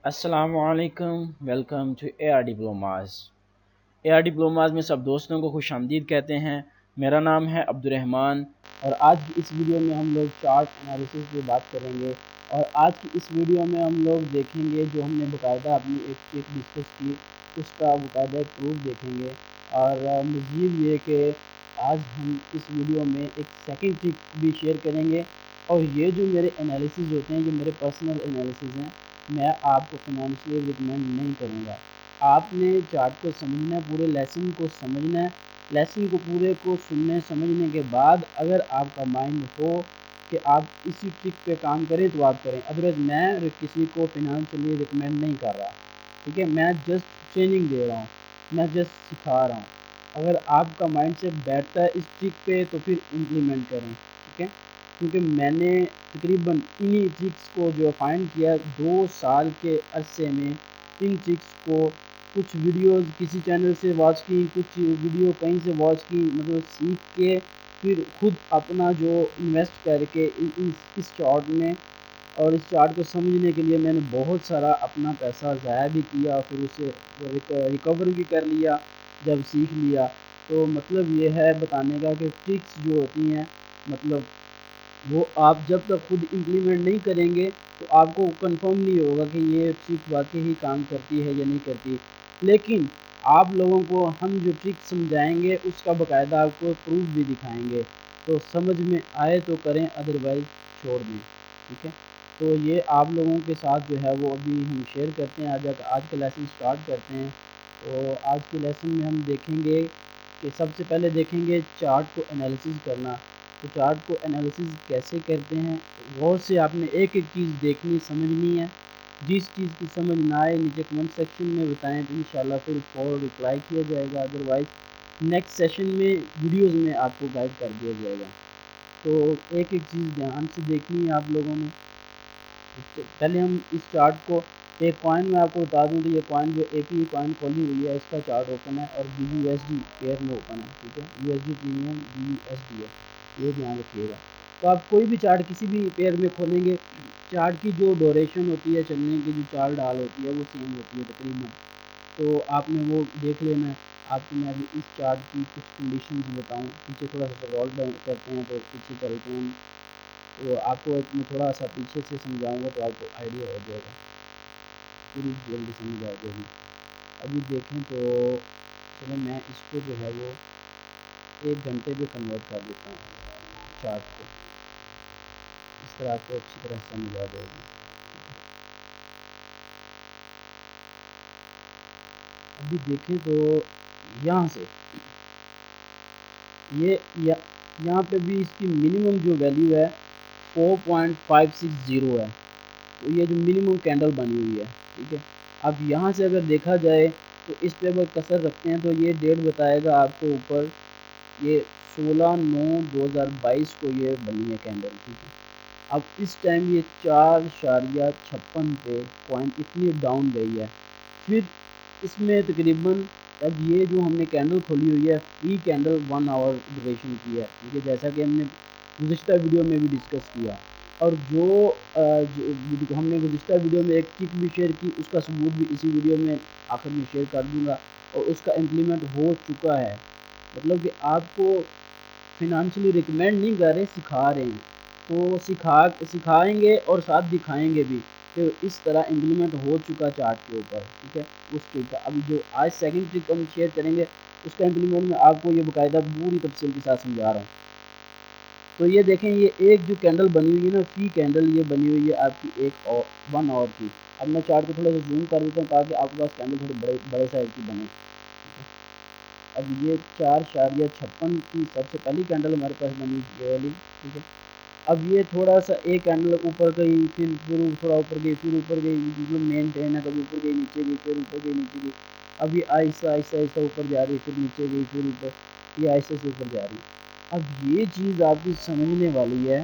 السلام علیکم، welcome to A R diplomas. A R diplomas میں سب دوستوں کو خوش آمدید کہتے ہیں۔ میرا نام ہے عبدالرحمن اور آج کی اس ویڈیو میں ہم لوگ چارٹ انالیسس پہ بات کریں گے، اور آج کی اس ویڈیو میں ہم لوگ دیکھیں گے جو ہم نے باقاعدہ اپنی ایک ٹرک ڈسکس کی اس کا باقاعدہ ایک پروف دیکھیں گے، اور مزید یہ کہ آج ہم اس ویڈیو میں ایک سیکنڈ ٹرک بھی شیئر کریں گے۔ اور یہ جو میرے انالیسز ہوتے ہیں، جو میرے پرسنل انالیسز ہیں، میں آپ کو فنانشلی ریکمینڈ نہیں کروں گا۔ آپ نے چارٹ کو سمجھنا ہے، پورے لیسن کو سمجھنا ہے۔ لیسن کو پورے کو سننے سمجھنے کے بعد اگر آپ کا مائنڈ ہو کہ آپ اسی ٹرک پہ کام کریں تو آپ کریں، ادروائز میں کسی کو فنانشلی ریکمینڈ نہیں کر رہا، ٹھیک ہے؟ میں جسٹ ٹریننگ دے رہا ہوں، میں جسٹ سکھا رہا ہوں۔ اگر آپ کا مائنڈ سیٹ بیٹھتا ہے اس ٹرک پہ تو پھر امپلیمنٹ کریں، ٹھیک ہے؟ کیونکہ میں نے تقریباً انہی ٹرکس کو جو فائنڈ کیا 2 سال کے عرصے میں، ان ٹرکس کو کچھ ویڈیوز کسی چینل سے واچ کی، کچھ ویڈیو کہیں سے واچ کی، مطلب سیکھ کے پھر خود اپنا جو انویسٹ کر کے اس چارٹ میں، اور اس چارٹ کو سمجھنے کے لیے میں نے بہت سارا اپنا پیسہ ضائع بھی کیا، پھر اسے ریکور بھی کر لیا جب سیکھ لیا۔ تو مطلب یہ ہے بتانے کا کہ ٹرکس جو ہوتی ہیں، مطلب وہ آپ جب تک خود امپلیمنٹ نہیں کریں گے تو آپ کو کنفرم نہیں ہوگا کہ یہ ٹرک واقعی ہی کام کرتی ہے یا نہیں کرتی۔ لیکن آپ لوگوں کو ہم جو ٹرک سمجھائیں گے اس کا باقاعدہ آپ کو پروف بھی دکھائیں گے، تو سمجھ میں آئے تو کریں، ادروائز چھوڑ دیں، ٹھیک ہے؟ تو یہ آپ لوگوں کے ساتھ جو ہے وہ ابھی ہم شیئر کرتے ہیں، آج کا لیسن سٹارٹ کرتے ہیں۔ تو آج کے لیسن میں ہم دیکھیں گے کہ سب سے پہلے دیکھیں گے چارٹ کو انالیسز کرنا۔ تو چارٹ کو انالیسز کیسے کرتے ہیں، غور سے آپ نے ایک ایک چیز دیکھنی سمجھنی ہے۔ جس چیز کی سمجھ نہ آئے نیچے کمنٹ سیکشن میں بتائیں تو انشاءاللہ پھر فور رپلائی کیا جائے گا، ادروائز نیکسٹ سیشن میں ویڈیوز میں آپ کو گائیڈ کر دیا جائے گا۔ تو ایک ایک چیز دھیان سے دیکھنی ہے آپ لوگوں نے۔ پہلے ہم اس چارٹ کو ایک کوائن میں آپ کو بتا دوں کہ یہ کوائن جو اے پی کوائن کھولی ہوئی ہے اس کا چارٹ اوپن ہے، اور B U S D pair میں اوپن ہے، ٹھیک ہے؟ U S D premium B U S D ہے، یہ دھیان رکھیے گا۔ تو آپ کوئی بھی چارٹ کسی بھی پیئر میں کھولیں گے، چارٹ کی جو ڈوریشن ہوتی ہے، چلنے کی جو چال ڈال ہوتی ہے وہ سیم ہوتی ہے تقریباً، تو آپ نے وہ دیکھ لینا ہے۔ آپ کو میں ابھی اس چارٹ کی کچھ کنڈیشنز بتاؤں، پیچھے تھوڑا سا رول ڈاؤن کرتے ہیں تو پیچھے چلتے ہیں، تو آپ کو میں تھوڑا سا پیچھے سے سمجھاؤں گا تو آپ کو آئیڈیا ہو جائے گا، پوری جلدی سمجھ آ جائے گی۔ ابھی دیکھیں تو چلو میں اس کو جو ہے وہ 1 گھنٹے پہ کنورٹ کر دیتا ہوں چارٹ کو، اس طرح آپ کو اچھی طرح سمجھ آ جائے گی۔ ابھی دیکھیں تو یہاں سے یہاں پہ بھی اس کی منیمم جو ویلیو ہے 4.560 ہے، تو یہ جو منیمم کینڈل بنی ہوئی ہے، ٹھیک ہے؟ اب یہاں سے اگر دیکھا جائے تو اس پہ اگر کسر رکھتے ہیں تو یہ ڈیٹ بتائے گا آپ کو اوپر، یہ 16/9/2022 کو یہ بنی ہے کینڈل، ٹھیک ہے؟ اب اس ٹائم یہ 4.56 پہ کوائن اتنی ڈاؤن گئی ہے، پھر اس میں تقریباً اب یہ جو ہم نے کینڈل کھولی ہوئی ہے فری کینڈل 1 آور ڈوریشن کی ہے، ٹھیک ہے؟ جیسا کہ ہم نے گزشتہ ویڈیو میں بھی ڈسکس کیا، اور جو ہم نے گزشتہ ویڈیو میں ایک ٹرک بھی شیئر کی، اس کا ثبوت بھی اسی ویڈیو میں آخر میں شیئر کر دوں گا، اور اس کا امپلیمنٹ ہو چکا ہے۔ مطلب کہ آپ کو فنانشلی ریکمینڈ نہیں کر رہے، سکھا رہے ہیں، تو سکھائیں گے اور ساتھ دکھائیں گے بھی کہ اس طرح امپلیمنٹ ہو چکا چارٹ کے اوپر، ٹھیک ہے؟ اس ٹرک کا ابھی جو آج سیکنڈ ٹرک ہم شیئر کریں گے اس کا امپلیمنٹ میں آپ کو یہ باقاعدہ پوری تفصیل کے ساتھ سمجھا رہا ہوں۔ تو یہ دیکھیں، یہ ایک جو کینڈل بنی ہوئی ہے نا، فی کینڈل، یہ بنی ہوئی ہے آپ کی 1 آور کی۔ اب میں چارٹ کو تھوڑا سا زوم کر دیتا ہوں تاکہ آپ کے پاس کینڈل تھوڑے بڑے سائز کی بنے، ٹھیک ہے؟ اب یہ 4.56 کی سب سے پہلی کینڈل ہمارے پاس بنی یہ والی، ٹھیک ہے؟ اب یہ تھوڑا سا ایک کینڈل اوپر گئی، پھر تھوڑا اوپر گئی، پھر اوپر گئی، مطلب مینٹین ہے، کبھی اوپر گئی نیچے گئی، پھر اوپر گئی نیچے گئی۔ اب یہ آہستہ آہستہ آہستہ اوپر جا رہی، پھر نیچے گئی، پھر اوپر، یہ آہستہ سے اوپر جا رہی۔ اب یہ چیز آپ کی سمجھنے والی ہے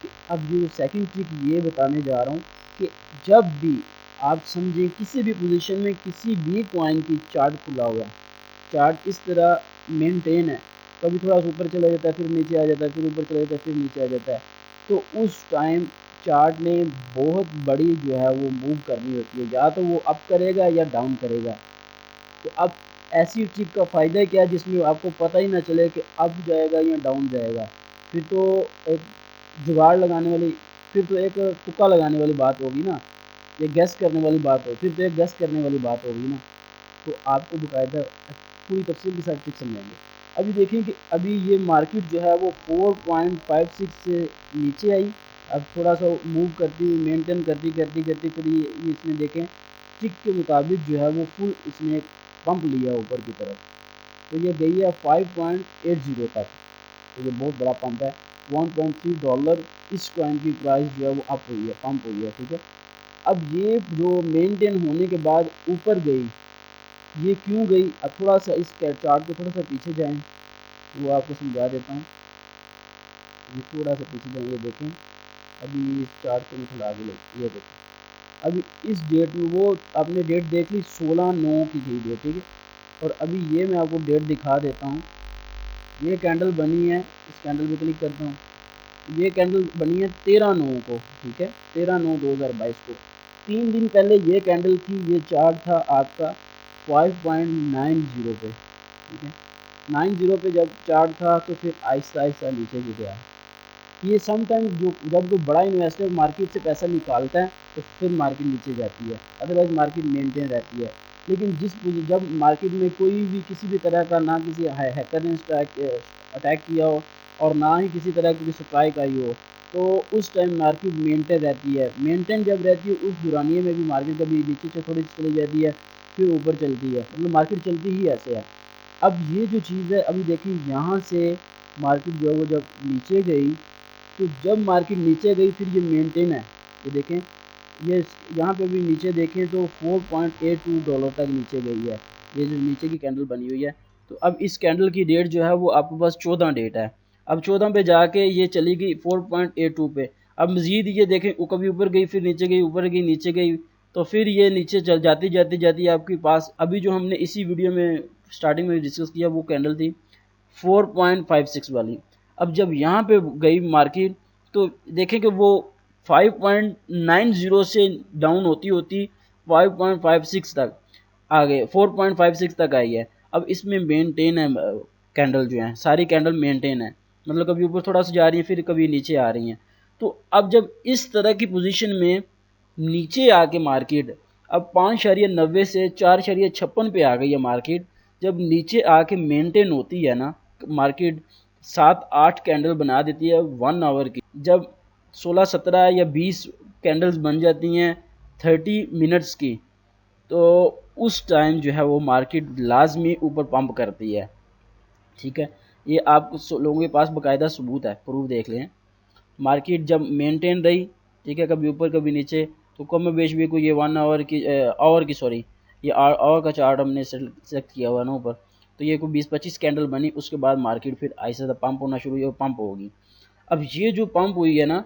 کہ اب جو سیکنڈ ٹرک یہ بتانے جا رہا ہوں کہ جب بھی آپ سمجھیں کسی بھی پوزیشن میں کسی بھی کوائن کی چارٹ کھلا ہوا ہے، چارٹ اس طرح مینٹین ہے، کبھی تھوڑا سا اوپر چلا جاتا ہے، پھر نیچے آ جاتا ہے، پھر اوپر چلا جاتا ہے، پھر نیچے آ جاتا ہے، تو اس ٹائم چارٹ نے بہت بڑی جو ہے وہ موو کرنی ہوتی ہے، یا تو وہ اپ کرے گا یا ڈاؤن کرے گا۔ تو اب ایسی ٹرک کا فائدہ کیا جس میں آپ کو پتہ ہی نہ چلے کہ اپ جائے گا یا ڈاؤن جائے گا، پھر تو ایک جگاڑ لگانے والی، پھر تو ایک تکا لگانے والی بات ہوگی نا، یہ گیس کرنے والی بات پھر تو ایک گیس کرنے والی بات ہوگی نا۔ تو آپ کو باقاعدہ پوری تفصیل کے ساتھ ٹرک سمجھائیں گے۔ ابھی دیکھیں کہ ابھی یہ مارکیٹ جو ہے وہ 4.56 سے نیچے آئی، اب تھوڑا سا موو کرتی مینٹین کرتی پھر یہ اس میں دیکھیں ٹک کے مطابق جو ہے وہ فل اس نے پمپ لیا اوپر کی طرف، تو یہ گئی ہے 5.80 تک، تو یہ بہت بڑا پمپ ہے۔ $1.3 اس کوائن کی پرائس جو ہے وہ اپ ہوئی ہے، پمپ ہوئی ہے، ٹھیک ہے۔ اب یہ جو مینٹین ہونے کے بعد اوپر گئی، یہ کیوں گئی؟ اب تھوڑا سا اس چارٹ کو تھوڑا سا پیچھے جائیں، وہ آپ کو سمجھا دیتا ہوں۔ یہ تھوڑا سا پیچھے جائیں، یہ دیکھیں ابھی اس چارٹ کو میں تھوڑا آگے لے، یہ دیکھیں ابھی اس ڈیٹ میں وہ آپ نے ڈیٹ دیکھ لی 16/9 کی تھی ڈیٹ، ٹھیک ہے۔ اور ابھی یہ میں آپ کو ڈیٹ دکھا دیتا ہوں، یہ کینڈل بنی ہے، اس کینڈل پہ کلک کرتا ہوں، یہ کینڈل بنی ہے 13/9 کو، ٹھیک ہے، 13/9/2022 کو۔ 3 دن پہلے یہ کینڈل تھی، یہ چارٹ تھا آپ کا 5.90 پہ، ٹھیک ہے، 90 پہ جب چارٹ تھا تو پھر آہستہ آہستہ نیچے بھی گیا۔ یہ سم ٹائم جب کوئی بڑا انویسٹر مارکیٹ سے پیسہ نکالتا ہے تو پھر مارکیٹ نیچے جاتی ہے، ادروائز مارکیٹ مینٹین رہتی ہے۔ لیکن جب مارکیٹ میں کوئی بھی کسی بھی طرح کا، نہ کسی ہیکر نے اٹیک کیا ہو اور نہ ہی کسی طرح کی سٹرائک آئی ہو، تو اس ٹائم مارکیٹ مینٹین رہتی ہے۔ مینٹین جب رہتی ہے اس دورانیے میں بھی مارکیٹ کبھی نیچے سے تھوڑی سی چلی جاتی ہے، پھر اوپر چلتی ہے، مطلب مارکیٹ چلتی ہی ایسے ہے۔ اب یہ جو چیز ہے، ابھی دیکھیں یہاں سے مارکیٹ جو ہے وہ جب نیچے گئی، تو جب مارکیٹ نیچے گئی پھر یہ مینٹین ہے، یہ دیکھیں یہ یہاں پہ بھی نیچے دیکھیں تو $4.82 تک نیچے گئی ہے، یہ جو نیچے کی کینڈل بنی ہوئی ہے۔ تو اب اس کینڈل کی ڈیٹ جو ہے وہ آپ کے پاس 14 ڈیٹ ہے، اب 14 پہ جا کے یہ چلی گئی 4.82 پہ۔ اب مزید یہ دیکھیں کبھی اوپر گئی، پھر نیچے گئی، اوپر گئی، نیچے گئی، تو پھر یہ نیچے چل جاتی آپ کے پاس ابھی جو ہم نے اسی ویڈیو میں سٹارٹنگ میں ڈسکس کیا وہ کینڈل تھی 4.56 والی۔ اب جب یہاں پہ گئی مارکیٹ تو دیکھیں کہ وہ 5.90 سے ڈاؤن ہوتی 5.56 تک آگے 4.56 تک آئی ہے۔ اب اس میں مینٹین ہے، کینڈل جو ہیں ساری کینڈل مینٹین ہے، مطلب کبھی اوپر تھوڑا سا جا رہی ہیں پھر کبھی نیچے آ رہی ہیں۔ تو اب جب اس طرح کی پوزیشن میں نیچے آ کے مارکیٹ اب 5.90 سے 4.56 پہ آ گئی ہے مارکیٹ، جب نیچے آ کے مینٹین ہوتی ہے نا مارکیٹ 7-8 کینڈل بنا دیتی ہے 1 آور کی، جب 16-17 یا 20 کینڈلز بن جاتی ہیں 30 منٹس کی، تو اس ٹائم جو ہے وہ مارکیٹ لازمی اوپر پمپ کرتی ہے، ٹھیک ہے۔ یہ آپ لوگوں کے پاس باقاعدہ ثبوت ہے، پروف دیکھ لیں۔ مارکیٹ جب مینٹین رہی، ٹھیک ہے، کبھی اوپر کبھی نیچے، تو کم و بیش بھی کوئی یہ 1 آور کی سوری یہ آور کا چارٹ ہم نے سلیکٹ کیا ہوا نا اوپر، تو یہ کوئی 20-25 کینڈل بنی، اس کے بعد مارکیٹ پھر آہستہ پمپ ہونا شروع ہوئی اور پمپ ہوگی۔ اب یہ جو پمپ ہوئی ہے نا،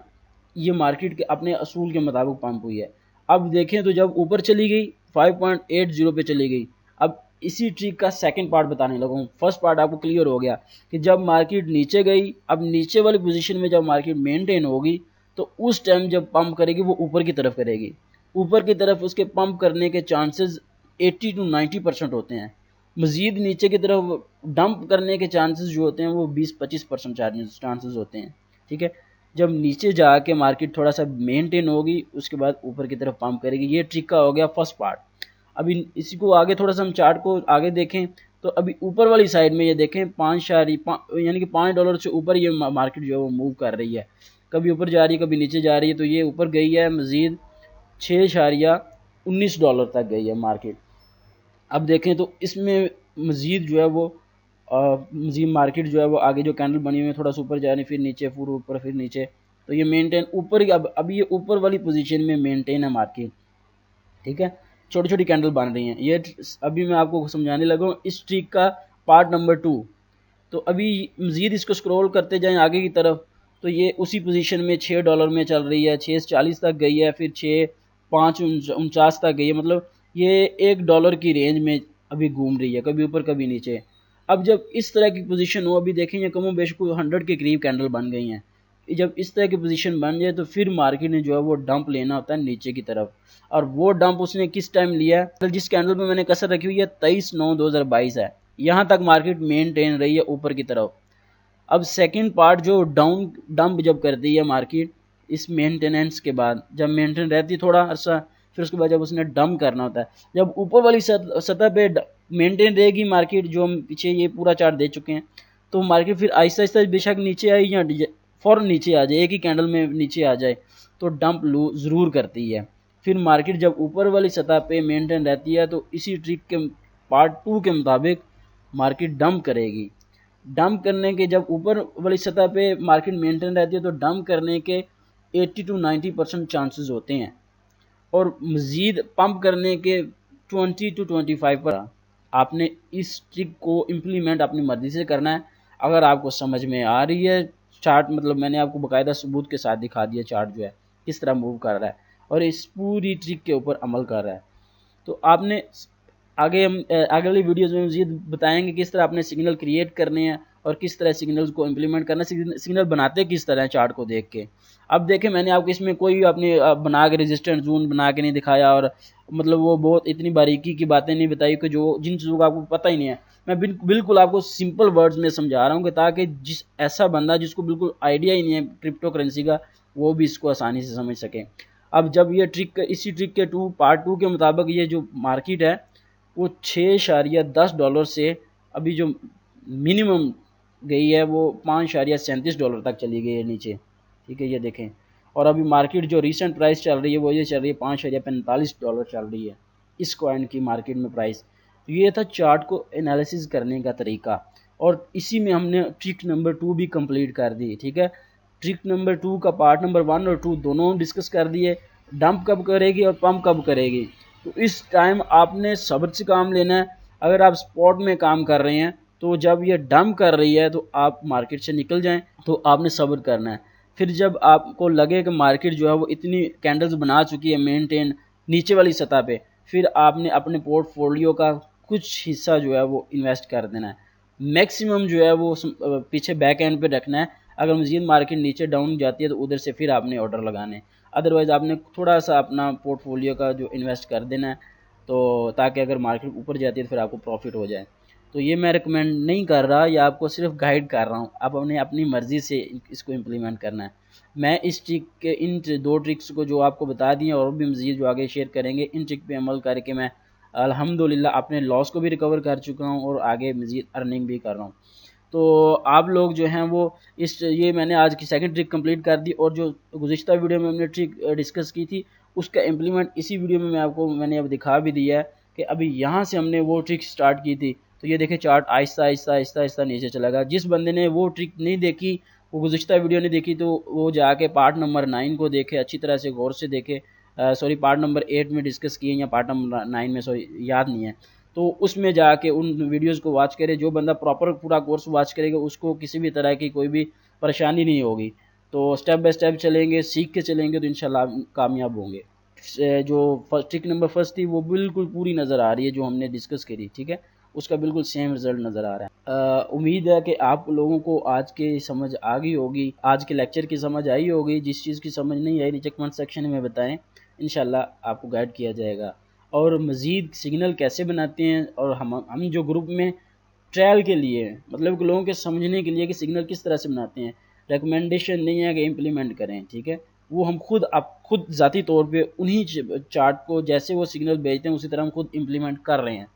یہ مارکیٹ کے اپنے اصول کے مطابق پمپ ہوئی ہے۔ اب دیکھیں تو جب اوپر چلی گئی 5.80 پہ چلی گئی، اب اسی ٹرک کا سیکنڈ پارٹ بتانے لگا ہوں۔ فرسٹ پارٹ آپ کو کلیئر ہو گیا کہ جب مارکیٹ نیچے گئی، اب نیچے والی پوزیشن میں جب مارکیٹ مینٹین ہوگی تو اس ٹائم جب پمپ کرے گی وہ اوپر کی طرف کرے گی، اوپر کی طرف اس کے پمپ کرنے کے چانسز 80 to 90% ہوتے ہیں، مزید نیچے کی طرف ڈمپ کرنے کے چانسز جو ہوتے ہیں وہ 20-25% چانسز ہوتے ہیں، ٹھیک ہے۔ جب نیچے جا کے مارکیٹ تھوڑا سا مینٹین ہوگی اس کے بعد اوپر کی طرف پمپ کرے گی، یہ ٹرک کا ہو گیا فرسٹ پارٹ۔ ابھی اسی کو آگے تھوڑا سا ہم چارٹ کو آگے دیکھیں تو ابھی اوپر والی سائڈ میں یہ دیکھیں یعنی کہ $5 سے اوپر یہ مارکیٹ جو ہے وہ موو کر رہی ہے، کبھی اوپر جا رہی ہے کبھی نیچے جا رہی ہے، تو یہ اوپر گئی ہے مزید $6.19 تک گئی ہے مارکیٹ۔ اب دیکھیں تو اس میں مزید جو ہے وہ مزید مارکیٹ جو ہے وہ آگے جو کینڈل بنی ہوئی ہے تھوڑا سا اوپر جا رہی ہے، پھر نیچے، پھر اوپر، پھر نیچے، تو یہ مینٹین اوپر اب یہ اوپر والی پوزیشن میں مینٹین ہے مارکیٹ، ٹھیک ہے۔ چھوٹی چھوٹی کینڈل بن رہی ہیں، یہ ابھی میں آپ کو سمجھانے لگا ہوں اس ٹرک کا پارٹ نمبر 2۔ تو ابھی مزید اس کو سکرول کرتے جائیں آگے کی طرف تو یہ اسی پوزیشن میں $6 میں چل رہی ہے، 6.40 تک گئی ہے، پھر 6.549 تک گئی ہے، مطلب یہ $1 کی رینج میں ابھی گھوم رہی ہے، کبھی اوپر کبھی نیچے۔ اب جب اس طرح کی پوزیشن ہو، ابھی دیکھیں یہ کم و بیش کوئی 100 کے قریب کینڈل بن گئی ہیں جب اس طرح کی پوزیشن بن جائے تو پھر مارکیٹ نے جو ہے وہ ڈمپ لینا ہوتا ہے نیچے کی طرف، اور وہ ڈمپ اس نے کس ٹائم لیا ہے، جس کینڈل میں نے کسر رکھی ہوئی ہے 23/9/2022 ہے، یہاں تک مارکیٹ مینٹین رہی ہے اوپر کی طرف۔ اب سیکنڈ پارٹ جو ڈاؤن ڈمپ جب کرتی ہے مارکیٹ اس مینٹیننس کے بعد، جب مینٹین رہتی ہے تھوڑا عرصہ، پھر اس کے بعد جب اس نے ڈمپ کرنا ہوتا ہے، جب اوپر والی سطح پہ مینٹین رہے گی مارکیٹ، جو ہم پیچھے یہ پورا چارٹ دے چکے ہیں، تو مارکیٹ پھر آہستہ آہستہ بے شک نیچے آئی یا فوراً نیچے آ جائے، ایک ہی کینڈل میں نیچے آ جائے تو ڈمپ ضرور کرتی ہے۔ پھر مارکیٹ جب اوپر والی سطح پہ مینٹین رہتی ہے تو اسی ٹرک کے پارٹ 2 کے مطابق مارکیٹ ڈمپ کرے گی۔ ڈمپ کرنے کے جب اوپر والی سطح پہ مارکیٹ مینٹین رہتی ہے تو ڈمپ کرنے کے 80 to 90% چانسز ہوتے ہیں، اور مزید پمپ کرنے کے 20 to 25%۔ آپ نے اس ٹرک کو امپلیمنٹ اپنی مرضی سے کرنا ہے۔ اگر آپ کو سمجھ میں آ رہی ہے چارٹ، مطلب میں نے آپ کو باقاعدہ ثبوت کے ساتھ دکھا دیا چارٹ جو ہے کس طرح موو کر رہا ہے اور اس پوری ٹرک کے اوپر عمل کر رہا ہے، تو آپ نے آگے ہم اگلی ویڈیوز میں مزید بتائیں گے کس طرح آپ نے سگنل کریٹ کرنے ہیں اور کس طرح سگنلز کو امپلیمنٹ کرنا ہے، سگنل بناتے کس طرح چارٹ کو دیکھ کے۔ اب دیکھیں میں نے آپ کو اس میں کوئی اپنے بنا کے ریزسٹنٹ زون بنا کے نہیں دکھایا، اور مطلب وہ بہت اتنی باریکی کی باتیں نہیں بتائی کہ جو جن چیزوں کا آپ کو پتہ ہی نہیں ہے، میں بالکل آپ کو سمپل ورڈز میں سمجھا رہا ہوں کہ تاکہ جس ایسا بندہ جس کو بالکل آئیڈیا ہی نہیں ہے کرپٹو کرنسی کا، وہ بھی اس کو آسانی سے سمجھ سکے۔ اب جب یہ ٹرک اسی ٹرک کے پارٹ 2 کے مطابق یہ جو مارکیٹ ہے وہ $6.10 سے ابھی جو منیمم گئی ہے وہ $5.37 تک چلی گئی ہے نیچے، ٹھیک ہے یہ دیکھیں، اور ابھی مارکیٹ جو ریسنٹ پرائس چل رہی ہے وہ یہ چل رہی ہے $5.45 چل رہی ہے اس کوائن کی مارکیٹ میں پرائس۔ یہ تھا چارٹ کو انالیسز کرنے کا طریقہ، اور اسی میں ہم نے ٹرک نمبر 2 بھی کمپلیٹ کر دی، ٹھیک ہے۔ ٹرک نمبر 2 کا پارٹ نمبر 1 اور 2 دونوں ڈسکس کر دیے، ڈمپ کب کرے گی اور پمپ کب کرے گی۔ تو اس ٹائم آپ نے صبر سے کام لینا ہے۔ اگر آپ سپورٹ میں کام کر رہے ہیں تو جب یہ ڈمپ کر رہی ہے تو آپ مارکیٹ سے نکل جائیں، تو آپ نے صبر کرنا ہے۔ پھر جب آپ کو لگے کہ مارکیٹ جو ہے وہ اتنی کینڈلز بنا چکی ہے مینٹین نیچے والی سطح پہ، پھر آپ نے اپنے پورٹ فولیو کا کچھ حصہ جو ہے وہ انویسٹ کر دینا ہے، میکسیمم جو ہے وہ پیچھے بیک اینڈ پہ رکھنا ہے۔ اگر مزید مارکیٹ نیچے ڈاؤن جاتی ہے تو ادھر سے پھر آپ نے آرڈر لگانے، ادروائز آپ نے تھوڑا سا اپنا پورٹ فولیو کا جو انویسٹ کر دینا ہے، تو تاکہ اگر مارکیٹ اوپر جاتی ہے تو پھر آپ کو پروفٹ ہو جائے۔ تو یہ میں ریکمینڈ نہیں کر رہا، یا آپ کو صرف گائیڈ کر رہا ہوں، آپ نے اپنی مرضی سے اس کو امپلیمنٹ کرنا ہے۔ میں اس ٹرک کے ان 2 ٹرکس کو جو آپ کو بتا دی ہیں اور بھی مزید جو آگے شیئر کریں گے، ان ٹرک پہ عمل کر کے میں الحمدللہ اپنے لاس کو بھی ریکور کر چکا ہوں اور آگے مزید ارننگ بھی کر رہا ہوں۔ تو آپ لوگ جو ہیں وہ یہ میں نے آج کی سیکنڈ ٹرک کمپلیٹ کر دی، اور جو گزشتہ ویڈیو میں ہم نے ٹرک ڈسکس کی تھی اس کا امپلیمنٹ اسی ویڈیو میں آپ کو میں نے اب دکھا بھی دیا ہے کہ ابھی یہاں سے ہم نے وہ ٹرک سٹارٹ کی تھی، تو یہ دیکھیں چارٹ آہستہ آہستہ آہستہ آہستہ نیچے چلا گا۔ جس بندے نے وہ ٹرک نہیں دیکھی، وہ گزشتہ ویڈیو نہیں دیکھی، تو وہ جا کے پارٹ نمبر 9 کو دیکھے، اچھی طرح سے غور سے دیکھے، پارٹ نمبر 8 میں ڈسکس کیے یا پارٹ نمبر 9 میں، یاد نہیں ہے، تو اس میں جا کے ان ویڈیوز کو واچ کرے۔ جو بندہ پراپر پورا کورس واچ کرے گا اس کو کسی بھی طرح کی کوئی بھی پریشانی نہیں ہوگی۔ تو سٹیپ بائی سٹیپ چلیں گے، سیکھ کے چلیں گے تو انشاءاللہ کامیاب ہوں گے۔ جو ٹرک نمبر 1 تھی وہ بالکل پوری نظر آ رہی ہے جو ہم نے ڈسکس کری، ٹھیک ہے، اس کا بالکل سیم رزلٹ نظر آ رہا ہے۔ امید ہے کہ آپ لوگوں کو آج کی سمجھ آ گئی ہوگی، آج کے لیکچر کی سمجھ آئی ہوگی۔ جس چیز کی سمجھ نہیں آئی نیچے کمنٹ سیکشن میں بتائیں، انشاءاللہ آپ کو گائیڈ کیا جائے گا۔ اور مزید سگنل کیسے بناتے ہیں، اور ہم جو گروپ میں ٹرائل کے لیے، مطلب کہ لوگوں کے سمجھنے کے لیے کہ سگنل کس طرح سے بناتے ہیں، ریکمنڈیشن نہیں ہے کہ امپلیمنٹ کریں، ٹھیک ہے، وہ ہم خود ذاتی طور پہ انہی چارٹ کو جیسے وہ سگنل بھیجتے ہیں اسی طرح ہم خود امپلیمنٹ کر رہے ہیں۔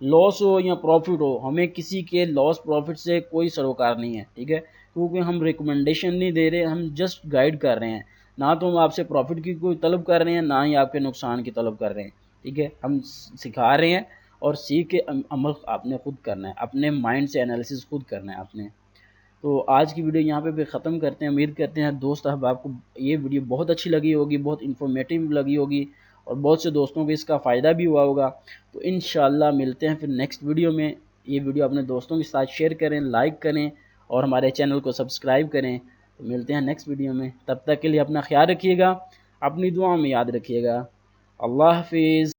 لاس ہو یا پروفٹ ہو، ہمیں کسی کے لاس پروفٹ سے کوئی سروکار نہیں ہے، ٹھیک ہے، کیونکہ ہم ریکمنڈیشن نہیں دے رہے، ہم جسٹ گائیڈ کر رہے ہیں۔ نہ تو ہم آپ سے پروفٹ کی کوئی طلب کر رہے ہیں، نہ ہی آپ کے نقصان کی طلب کر رہے ہیں، ٹھیک ہے، ہم سکھا رہے ہیں، اور سیکھ کے عمل آپ نے خود کرنا ہے، اپنے مائنڈ سے انالیسز خود کرنا ہے آپ نے۔ تو آج کی ویڈیو یہاں پہ ختم کرتے ہیں۔ امید کرتے ہیں دوست احباب کو یہ ویڈیو بہت اچھی لگی ہوگی، بہت انفارمیٹیو لگی ہوگی، اور بہت سے دوستوں کو اس کا فائدہ بھی ہوا ہوگا۔ تو انشاءاللہ ملتے ہیں پھر نیکسٹ ویڈیو میں۔ یہ ویڈیو اپنے دوستوں کے ساتھ شیئر کریں، لائک کریں، اور ہمارے چینل کو سبسکرائب کریں۔ تو ملتے ہیں نیکسٹ ویڈیو میں، تب تک کے لیے اپنا خیال رکھیے گا، اپنی دعاؤں میں یاد رکھیے گا۔ اللہ حافظ۔